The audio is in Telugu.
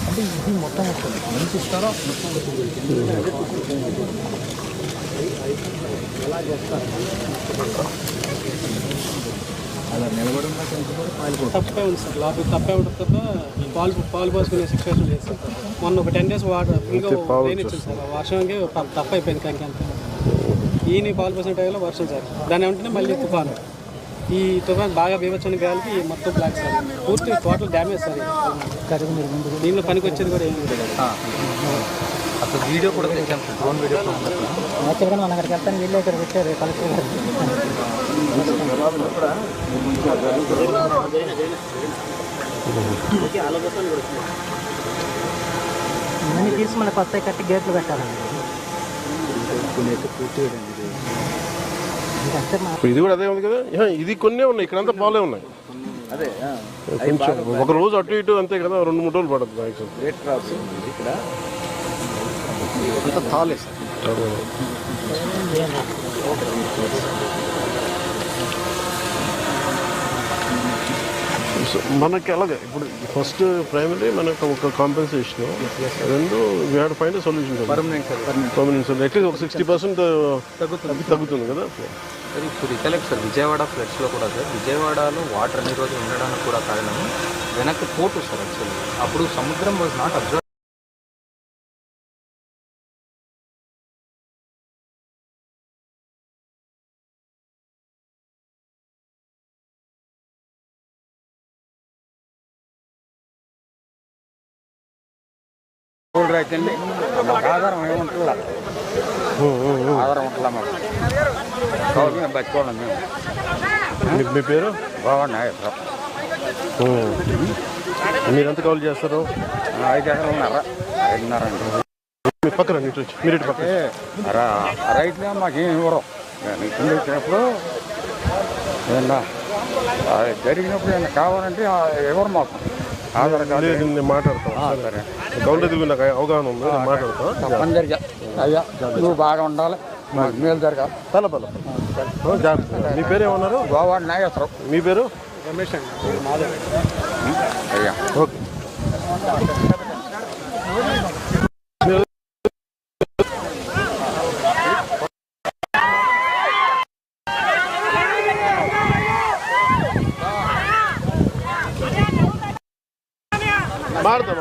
అంటే ఇది మొత్తం వస్తుంది మంచి ఇస్తారో ఎలా చేస్తారు అలా నిలబడి తప్పే ఉంది సార్ లోపల తప్పే ఉంటుంది పాలు పోసుకునే సిచ్యువేషన్ లేదు సార్ మొన్న ఒక 10 days వాటర్ ఫుల్గా రెయిన్ ఇచ్చింది సార్ వర్షంకి తప్ప అయిపోయింది కంకి అంతా ఈయన పాలు పోసిన టైంలో వర్షం సార్ దాని వెంటనే మళ్ళీ తుఫాను ఈ తుఫాను బాగా బీభత్సమైన గాలికి మొత్తం బ్లాక్ సార్ పూర్తి టోటల్ డ్యామేజ్ సార్ దీనిలో పనికి వచ్చేది కూడా ఏం లేదు అసలు వీడియో కూడా తెచ్చాను డ్రోన్ వీడియో యాక్చువల్గా మనం అక్కడికి వెళ్తాను వీళ్ళు ఇక్కడ పెట్టారు కలెక్టర్ గారు ఇవన్నీ తీసి మళ్ళీ కొత్త కట్టి గేట్లు పెట్టాలండి ఇది కూడా అదే ఉంది కదా ఇది కొన్నే ఉన్నాయి ఇక్కడంతా పాలే ఉన్నాయి అదే కొంచెం ఒక రోజు అటు ఇటు అంతే కదా 2-3 రోజులు పడుతుంది ఇక్కడ అంత తాలే సార్ మనకి అలాగే ఇప్పుడు ఫస్ట్ ప్రైమరీ మనకు ఒక కాంపెన్సేషన్ రెండు we had find solution permanent sir at least ఒక 60% తగ్గుతుంది కదా సార్ ఇప్పుడు రికలెక్ట్ సార్ విజయవాడ ఫ్లడ్స్లో కూడా సార్ విజయవాడలో వాటర్ అన్ని రోజులు ఉండడానికి కూడా కారణం వెనక్కి పోటు సార్ యాక్చువల్లీ అప్పుడు సముద్రం వాజ్ నాట్ అబ్జర్వ్ రైతండి మాకు ఆధారం ఏముంటుందా ఆధారం ఉంటుందా మాకు గవర్నమెంట్ బతుకోవాలి మేము మీ పేరు బాగున్నాయి మీరెంత కాల్ చేస్తారు 5 ఎకరాలు ఉన్నారా 5.5 అండి మీ పక్కన మీరు ఇటు పక్కన రైతులే మాకేం ఇవ్వరు కింద వచ్చినప్పుడు ఏమన్నా జరిగినప్పుడు ఏమన్నా కావాలంటే ఎవరు మాకు ఆధార్ కార్డు నేను మాట్లాడతాను సరే గవర్నమెంట్ నాకు అవగాహన ఉంది నేను మాట్లాడతాను తప్పనిసరిగా అయ్యా నువ్వు బాగా ఉండాలి మాకు మేలు జరగాలి జాగ్రత్త మీ పేరు ఏమన్నారు గోవా నాగేశ్వరం మీ పేరు రమేష్ అండి అయ్యా ఓకే ಮಾಡ್ತಾ